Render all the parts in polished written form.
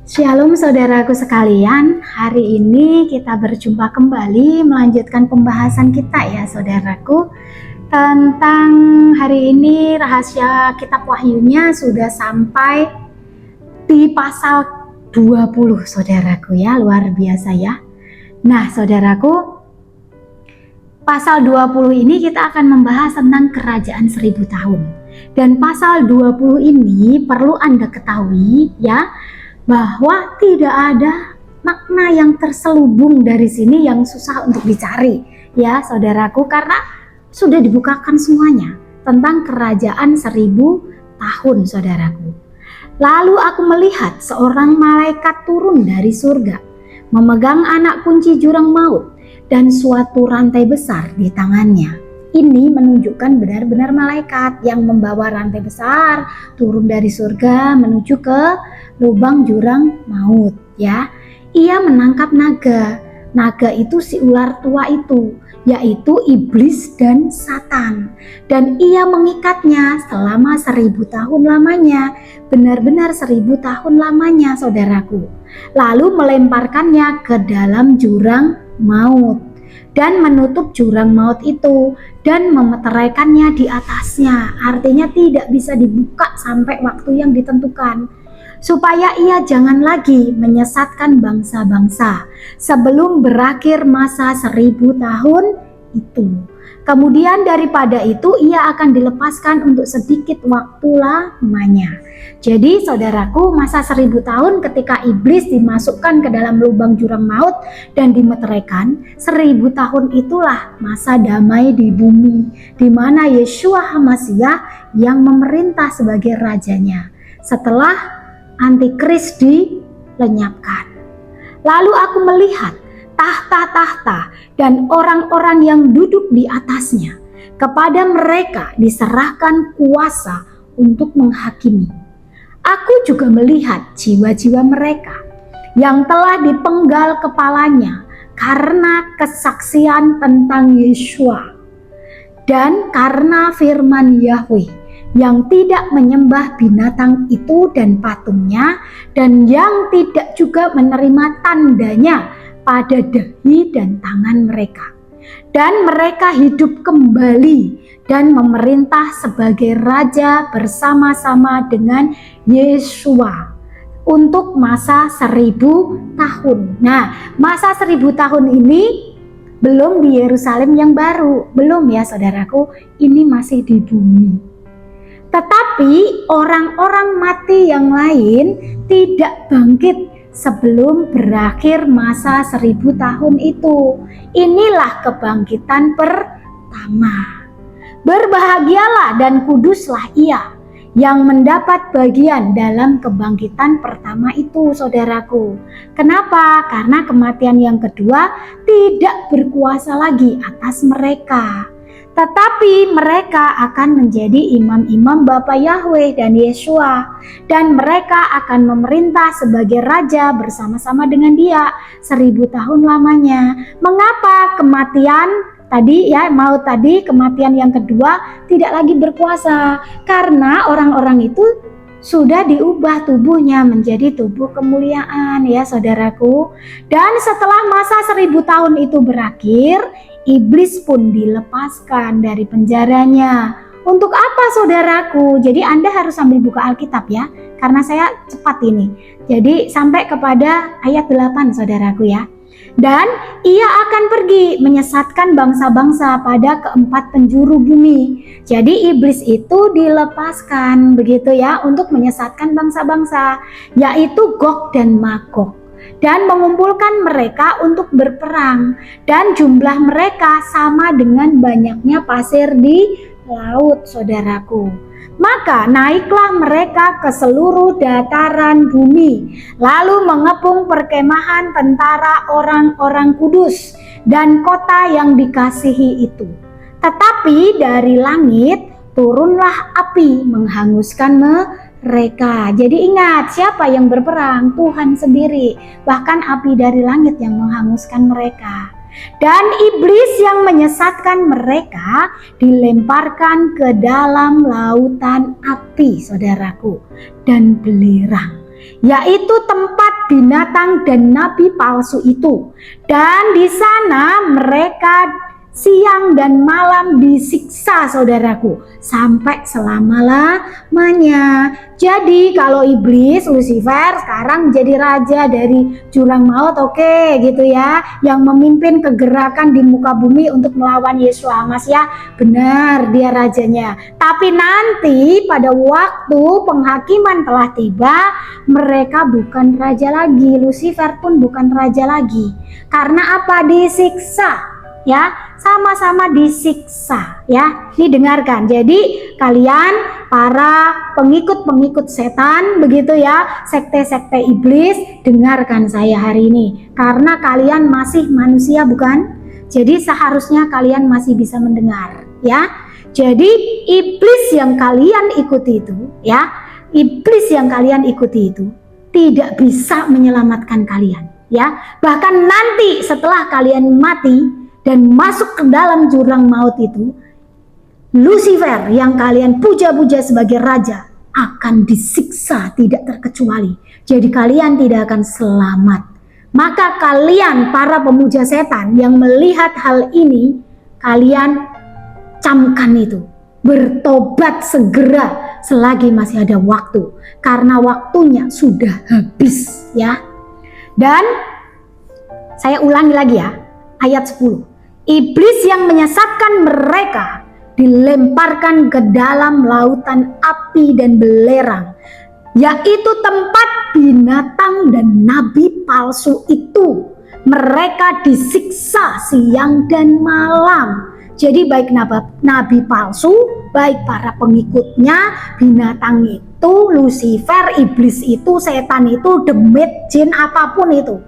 Shalom saudaraku sekalian, hari ini kita berjumpa kembali melanjutkan pembahasan kita ya saudaraku. Tentang hari ini rahasia kitab Wahyunya sudah sampai di pasal 20 saudaraku ya, luar biasa ya. Nah saudaraku, pasal 20 ini kita akan membahas tentang kerajaan 1000 tahun. Dan pasal 20 ini perlu Anda ketahui ya, bahwa tidak ada makna yang terselubung dari sini yang susah untuk dicari ya saudaraku, karena sudah dibukakan semuanya tentang kerajaan 1000 tahun saudaraku. Lalu aku melihat seorang malaikat turun dari surga, memegang anak kunci jurang maut dan suatu rantai besar di tangannya. Ini menunjukkan benar-benar malaikat yang membawa rantai besar turun dari surga menuju ke lubang jurang maut ya. Ia menangkap naga. Naga itu si ular tua itu, yaitu iblis dan Satan. Dan ia mengikatnya selama 1000 tahun lamanya. Benar-benar 1000 tahun lamanya saudaraku. Lalu melemparkannya ke dalam jurang maut dan menutup jurang maut itu dan memeteraikannya di atasnya. Artinya tidak bisa dibuka sampai waktu yang ditentukan, supaya ia jangan lagi menyesatkan bangsa-bangsa sebelum berakhir masa 1000 tahun itu. Kemudian daripada itu ia akan dilepaskan untuk sedikit waktu lamanya. Jadi saudaraku, masa 1000 tahun ketika iblis dimasukkan ke dalam lubang jurang maut dan dimeteraikan, 1000 tahun itulah masa damai di bumi, di mana Yeshua HaMasiah yang memerintah sebagai rajanya setelah antikris dilenyapkan. Lalu aku melihat tahta-tahta dan orang-orang yang duduk di atasnya. Kepada mereka diserahkan kuasa untuk menghakimi. Aku juga melihat jiwa-jiwa mereka yang telah dipenggal kepalanya karena kesaksian tentang Yeshua dan karena firman Yahweh, yang tidak menyembah binatang itu dan patungnya, dan yang tidak juga menerima tandanya pada dahi dan tangan mereka. Dan mereka hidup kembali dan memerintah sebagai raja bersama-sama dengan Yeshua untuk masa 1000 tahun. Nah, masa 1000 tahun ini belum di Yerusalem yang baru, belum ya saudaraku, ini masih di bumi. Tetapi orang-orang mati yang lain tidak bangkit sebelum berakhir masa 1000 tahun itu. Inilah kebangkitan pertama. Berbahagialah dan kuduslah ia yang mendapat bagian dalam kebangkitan pertama itu saudaraku. Kenapa? Karena kematian yang kedua tidak berkuasa lagi atas mereka, tetapi mereka akan menjadi imam-imam Bapa Yahweh dan Yeshua, dan mereka akan memerintah sebagai raja bersama-sama dengan dia 1000 tahun lamanya. Mengapa kematian tadi ya, maut tadi, kematian yang kedua tidak lagi berkuasa? Karena orang-orang itu sudah diubah tubuhnya menjadi tubuh kemuliaan ya saudaraku. Dan setelah masa 1000 tahun itu berakhir, iblis pun dilepaskan dari penjaranya. Untuk apa saudaraku? Jadi Anda harus sambil buka Alkitab ya, karena saya cepat ini. Jadi sampai kepada ayat 8 saudaraku ya. Dan ia akan pergi menyesatkan bangsa-bangsa pada keempat penjuru bumi. Jadi iblis itu dilepaskan begitu ya, untuk menyesatkan bangsa-bangsa, yaitu Gog dan Magog, dan mengumpulkan mereka untuk berperang, dan jumlah mereka sama dengan banyaknya pasir di laut saudaraku. Maka naiklah mereka ke seluruh dataran bumi, lalu mengepung perkemahan tentara orang-orang kudus dan kota yang dikasihi itu. Tetapi dari langit turunlah api menghanguskan mereka. Jadi ingat, siapa yang berperang? Tuhan sendiri. Bahkan api dari langit yang menghanguskan mereka. Dan iblis yang menyesatkan mereka dilemparkan ke dalam lautan api saudaraku dan belerang, yaitu tempat binatang dan nabi palsu itu. Dan di sana mereka siang dan malam disiksa, saudaraku, sampai selama-lamanya. Jadi kalau iblis, Lucifer sekarang menjadi raja dari jurang maut, oke, gitu ya, yang memimpin kegerakan di muka bumi untuk melawan Yesus Hamasiah, benar, dia rajanya. Tapi nanti pada waktu penghakiman telah tiba, mereka bukan raja lagi, Lucifer pun bukan raja lagi. Karena apa? Disiksa, ya, sama-sama disiksa, ya. Ini dengarkan. Jadi kalian para pengikut-pengikut setan, begitu ya, sekte-sekte iblis, dengarkan saya hari ini. Karena kalian masih manusia, bukan? Jadi seharusnya kalian masih bisa mendengar, ya. Jadi iblis yang kalian ikuti itu, ya, iblis yang kalian ikuti itu tidak bisa menyelamatkan kalian, ya. Bahkan nanti setelah kalian mati dan masuk ke dalam jurang maut itu, Lucifer yang kalian puja-puja sebagai raja akan disiksa tidak terkecuali. Jadi kalian tidak akan selamat. Maka kalian para pemuja setan yang melihat hal ini, kalian camkan itu. Bertobat segera selagi masih ada waktu. Karena waktunya sudah habis, ya. Dan saya ulangi lagi ya, ayat 10. Iblis yang menyesatkan mereka dilemparkan ke dalam lautan api dan belerang, yaitu tempat binatang dan nabi palsu itu. Mereka disiksa siang dan malam. Jadi baik nabi palsu, baik para pengikutnya, binatang itu, Lucifer, iblis itu, setan itu, demit, jin, apapun itu,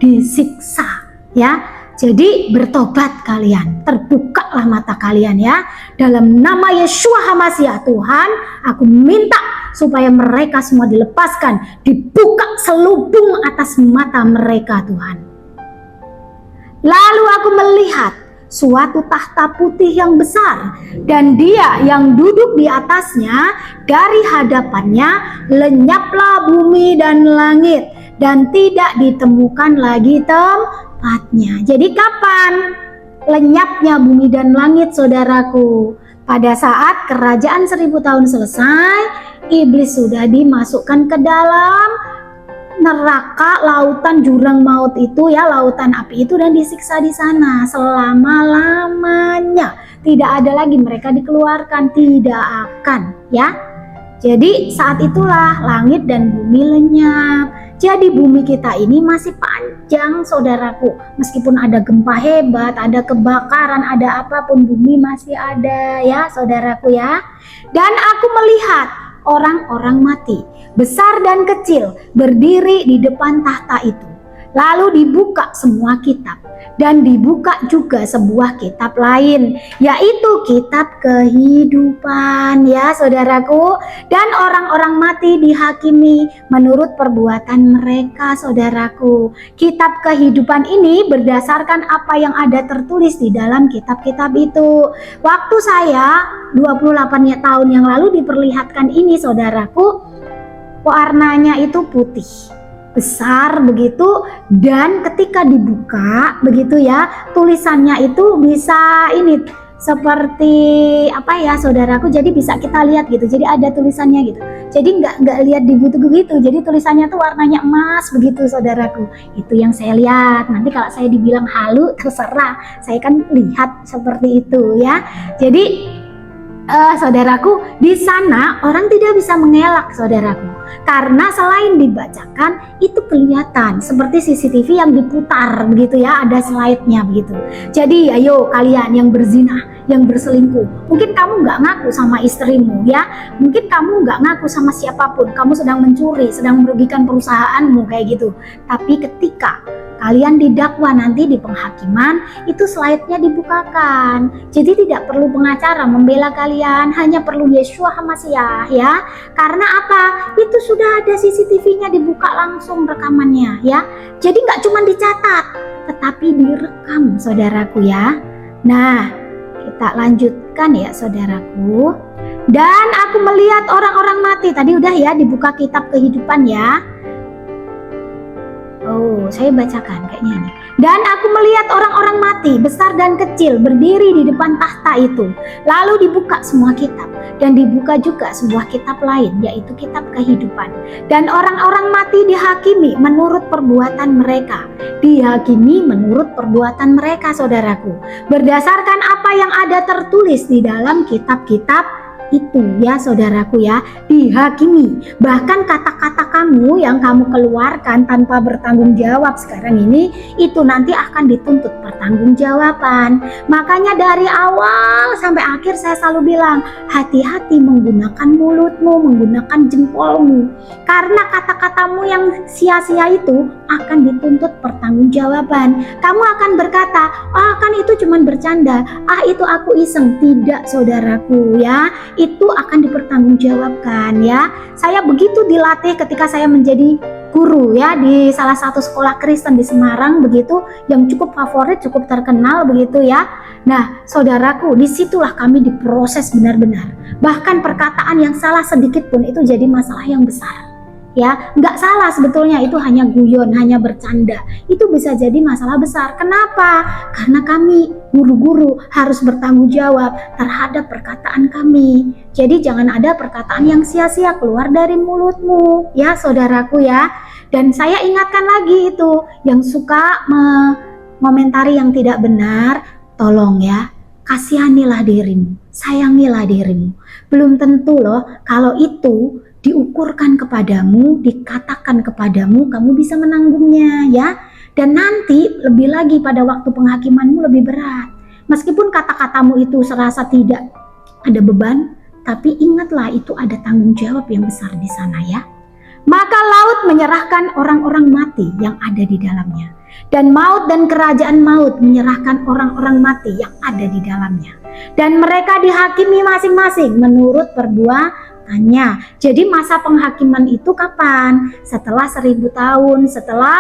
disiksa, ya. Jadi bertobat kalian, terbukalah mata kalian, ya. Dalam nama Yeshua Hamasiah Tuhan, aku minta supaya mereka semua dilepaskan, dibuka selubung atas mata mereka, Tuhan. Lalu aku melihat suatu tahta putih yang besar, dan dia yang duduk di atasnya, dari hadapannya lenyaplah bumi dan langit, dan tidak ditemukan lagi tempatnya. Jadi kapan lenyapnya bumi dan langit, saudaraku? Pada saat kerajaan 1000 tahun selesai, iblis sudah dimasukkan ke dalam neraka, lautan jurang maut itu, ya, lautan api itu, dan disiksa di sana selama-lamanya. Tidak ada lagi mereka dikeluarkan, tidak akan, ya. Jadi saat itulah langit dan bumi lenyap. Jadi bumi kita ini masih panjang, saudaraku. Meskipun ada gempa hebat, ada kebakaran, ada apapun, bumi masih ada, ya, saudaraku, ya. Dan aku melihat orang-orang mati, besar dan kecil, berdiri di depan tahta itu. Lalu dibuka semua kitab, dan dibuka juga sebuah kitab lain, yaitu kitab kehidupan, ya, saudaraku. Dan orang-orang mati dihakimi menurut perbuatan mereka, saudaraku. Kitab kehidupan ini berdasarkan apa yang ada tertulis di dalam kitab-kitab itu. Waktu saya 28 tahun yang lalu diperlihatkan ini, saudaraku, warnanya itu putih, besar begitu, dan ketika dibuka begitu, ya, tulisannya itu bisa ini seperti apa, ya, saudaraku, jadi bisa kita lihat gitu, jadi ada tulisannya gitu, jadi nggak lihat di buku gitu, jadi tulisannya tuh warnanya emas begitu, saudaraku. Itu yang saya lihat. Nanti kalau saya dibilang halu, terserah, saya kan lihat seperti itu, ya. Jadi saudaraku, di sana orang tidak bisa mengelak, saudaraku, karena selain dibacakan itu kelihatan seperti CCTV yang diputar begitu, ya, ada slide-nya begitu. Jadi ayo kalian yang berzina, yang berselingkuh, mungkin kamu nggak ngaku sama istrimu, ya, mungkin kamu nggak ngaku sama siapapun, kamu sedang mencuri, sedang merugikan perusahaanmu kayak gitu, tapi ketika kalian didakwa nanti di penghakiman, itu slide-nya dibukakan. Jadi tidak perlu pengacara membela kalian, hanya perlu Yeshua Hamasiah, ya. Karena apa? Itu sudah ada CCTV-nya, dibuka langsung rekamannya, ya. Jadi nggak cuma dicatat, tetapi direkam, saudaraku, ya. Nah, kita lanjutkan, ya, saudaraku. Dan aku melihat orang-orang mati. Tadi udah, ya, dibuka kitab kehidupan, ya. Oh, saya bacakan kayaknya ini. Dan aku melihat orang-orang mati, besar dan kecil, berdiri di depan tahta itu. Lalu dibuka semua kitab, dan dibuka juga sebuah kitab lain, yaitu kitab kehidupan. Dan orang-orang mati dihakimi menurut perbuatan mereka. Dihakimi menurut perbuatan mereka, saudaraku. Berdasarkan apa yang ada tertulis di dalam kitab-kitab itu ya saudaraku ya, dihakimi. Bahkan kata-kata kamu yang kamu keluarkan tanpa bertanggung jawab sekarang ini, itu nanti akan dituntut pertanggungjawaban. Makanya dari awal sampai akhir saya selalu bilang, hati-hati menggunakan mulutmu, menggunakan jempolmu, karena kata-katamu yang sia-sia itu akan dituntut pertanggungjawaban. Kamu akan berkata, kan itu cuma bercanda, itu aku iseng. Tidak saudaraku ya, itu akan dipertanggungjawabkan ya. Saya begitu dilatih ketika saya menjadi guru ya di salah satu sekolah Kristen di Semarang begitu, yang cukup favorit, cukup terkenal begitu ya. Nah saudaraku, disitulah kami diproses benar-benar. Bahkan perkataan yang salah sedikit pun itu jadi masalah yang besar. Ya, nggak salah sebetulnya, itu hanya guyon, hanya bercanda. Itu bisa jadi masalah besar. Kenapa? Karena kami guru-guru harus bertanggung jawab terhadap perkataan kami. Jadi jangan ada perkataan yang sia-sia keluar dari mulutmu, ya saudaraku ya. Dan saya ingatkan lagi itu, yang suka mengomentari yang tidak benar, tolong ya, kasihanilah dirimu, sayangilah dirimu. Belum tentu loh kalau itu diukurkan kepadamu, dikatakan kepadamu, kamu bisa menanggungnya ya. Dan nanti lebih lagi pada waktu penghakimanmu lebih berat. Meskipun kata-katamu itu serasa tidak ada beban, tapi ingatlah itu ada tanggung jawab yang besar di sana ya. Maka laut menyerahkan orang-orang mati yang ada di dalamnya, dan maut dan kerajaan maut menyerahkan orang-orang mati yang ada di dalamnya. Dan mereka dihakimi masing-masing menurut perbuatannya. Jadi masa penghakiman itu kapan? Setelah 1000 tahun, setelah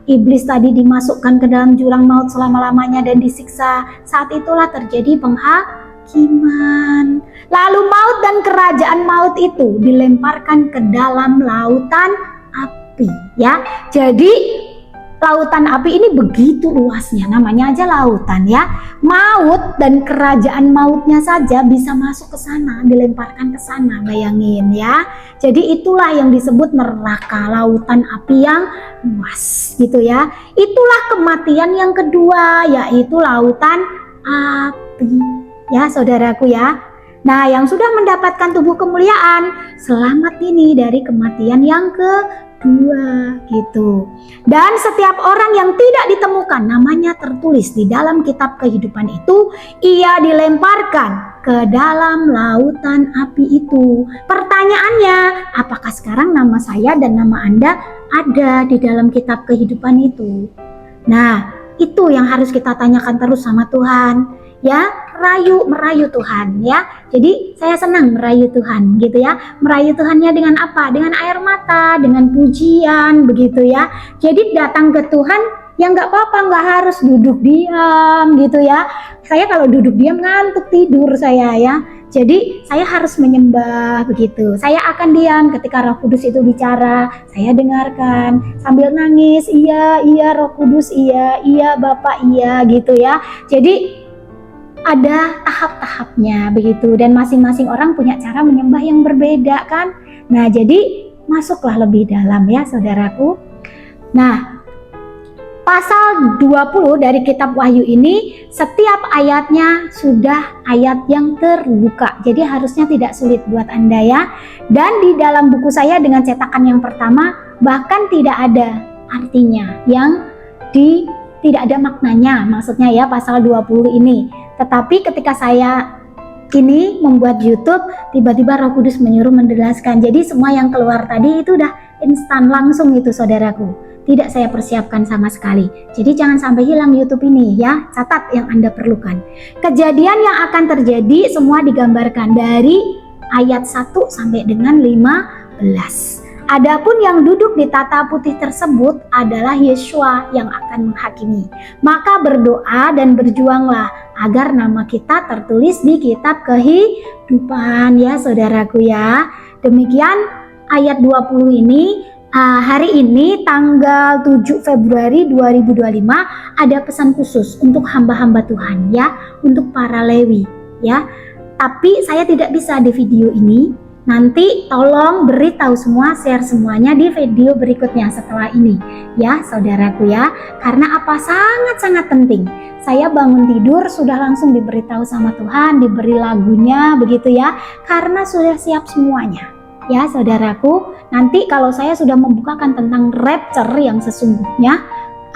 iblis tadi dimasukkan ke dalam jurang maut selama-lamanya dan disiksa. Saat itulah terjadi penghakiman. Lalu maut dan kerajaan maut itu dilemparkan ke dalam lautan api ya. Jadi lautan api ini begitu luasnya, namanya aja lautan ya. Maut dan kerajaan mautnya saja bisa masuk ke sana, dilemparkan ke sana, bayangin ya. Jadi itulah yang disebut neraka, lautan api yang luas gitu ya. Itulah kematian yang kedua, yaitu lautan api ya saudaraku ya. Nah, yang sudah mendapatkan tubuh kemuliaan, selamat ini dari kematian yang kedua gitu. Dan setiap orang yang tidak ditemukan namanya tertulis di dalam kitab kehidupan itu, ia dilemparkan ke dalam lautan api itu. Pertanyaannya, apakah sekarang nama saya dan nama Anda ada di dalam kitab kehidupan itu? Nah, itu yang harus kita tanyakan terus sama Tuhan. Ya, merayu Tuhan ya. Jadi saya senang merayu Tuhan gitu ya. Merayu Tuhannya dengan apa? Dengan air mata, dengan pujian begitu ya. Jadi datang ke Tuhan ya nggak apa-apa, nggak harus duduk diam gitu ya. Saya kalau duduk diam ngantuk tidur saya ya. Jadi saya harus menyembah begitu. Saya akan diam ketika Roh Kudus itu bicara. Saya dengarkan sambil nangis. Iya Roh Kudus, iya Bapak, iya gitu ya. Jadi ada tahap-tahapnya begitu, dan masing-masing orang punya cara menyembah yang berbeda kan. Nah jadi masuklah lebih dalam ya saudaraku. Nah pasal 20 dari kitab Wahyu ini, setiap ayatnya sudah ayat yang terbuka, jadi harusnya tidak sulit buat Anda ya. Dan di dalam buku saya dengan cetakan yang pertama bahkan tidak ada artinya, yang tidak ada maknanya maksudnya ya pasal 20 ini. Tetapi ketika saya ini membuat YouTube, tiba-tiba Roh Kudus menyuruh menjelaskan. Jadi semua yang keluar tadi itu udah instan langsung itu saudaraku. Tidak saya persiapkan sama sekali. Jadi jangan sampai hilang YouTube ini ya. Catat yang Anda perlukan. Kejadian yang akan terjadi semua digambarkan dari ayat 1 sampai dengan 15. Adapun yang duduk di tata putih tersebut adalah Yeshua yang akan menghakimi. Maka berdoa dan berjuanglah agar nama kita tertulis di kitab kehidupan ya saudaraku ya. Demikian ayat 20 ini Hari ini tanggal 7 Februari 2025 ada pesan khusus untuk hamba-hamba Tuhan ya, untuk para Lewi ya. Tapi saya tidak bisa di video ini. Nanti tolong beritahu semua, share semuanya di video berikutnya setelah ini ya saudaraku ya. Karena apa? Sangat-sangat penting. Saya bangun tidur sudah langsung diberitahu sama Tuhan, diberi lagunya begitu ya. Karena sudah siap semuanya. Ya saudaraku, nanti kalau saya sudah membukakan tentang rapture yang sesungguhnya,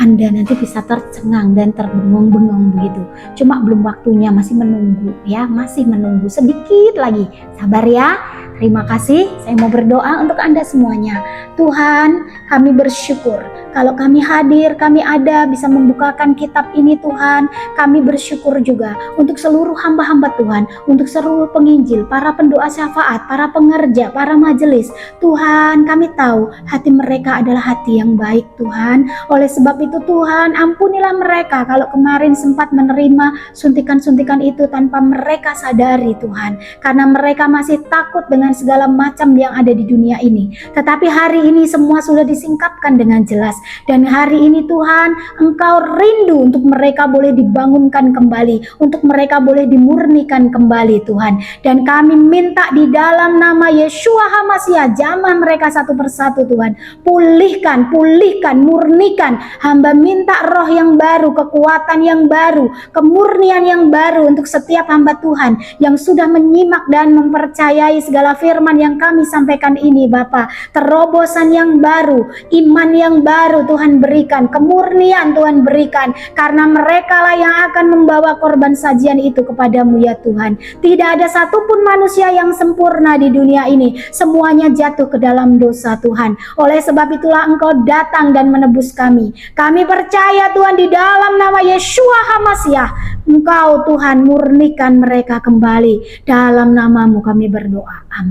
Anda nanti bisa tercengang dan terbengong-bengong begitu. Cuma belum waktunya, masih menunggu ya, masih menunggu sedikit lagi. Sabar ya. Terima kasih, saya mau berdoa untuk Anda semuanya. Tuhan, kami bersyukur kalau kami hadir, kami ada bisa membukakan kitab ini Tuhan. Kami bersyukur juga untuk seluruh hamba-hamba Tuhan, untuk seluruh penginjil, para pendoa syafaat, para pengerja, para majelis. Tuhan, kami tahu hati mereka adalah hati yang baik Tuhan. Oleh sebab itu Tuhan, ampunilah mereka kalau kemarin sempat menerima suntikan-suntikan itu tanpa mereka sadari Tuhan. Karena mereka masih takut dengan segala macam yang ada di dunia ini. Tetapi hari ini semua sudah disingkapkan dengan jelas. Dan hari ini Tuhan, Engkau rindu untuk mereka boleh dibangunkan kembali, untuk mereka boleh dimurnikan kembali Tuhan. Dan kami minta di dalam nama Yeshua HaMashiach, jamah mereka satu persatu Tuhan. Pulihkan, murnikan. Hamba minta roh yang baru, kekuatan yang baru, kemurnian yang baru untuk setiap hamba Tuhan yang sudah menyimak dan mempercayai segala firman yang kami sampaikan ini Bapa. Terobosan yang baru, iman yang baru Tuhan berikan, kemurnian Tuhan berikan, karena mereka lah yang akan membawa korban sajian itu kepadamu ya Tuhan. Tidak ada satupun manusia yang sempurna di dunia ini, semuanya jatuh ke dalam dosa Tuhan. Oleh sebab itulah Engkau datang dan menebus kami. Kami percaya Tuhan di dalam nama Yeshua HaMashiach, Engkau Tuhan murnikan mereka kembali. Dalam namamu kami berdoa, amin.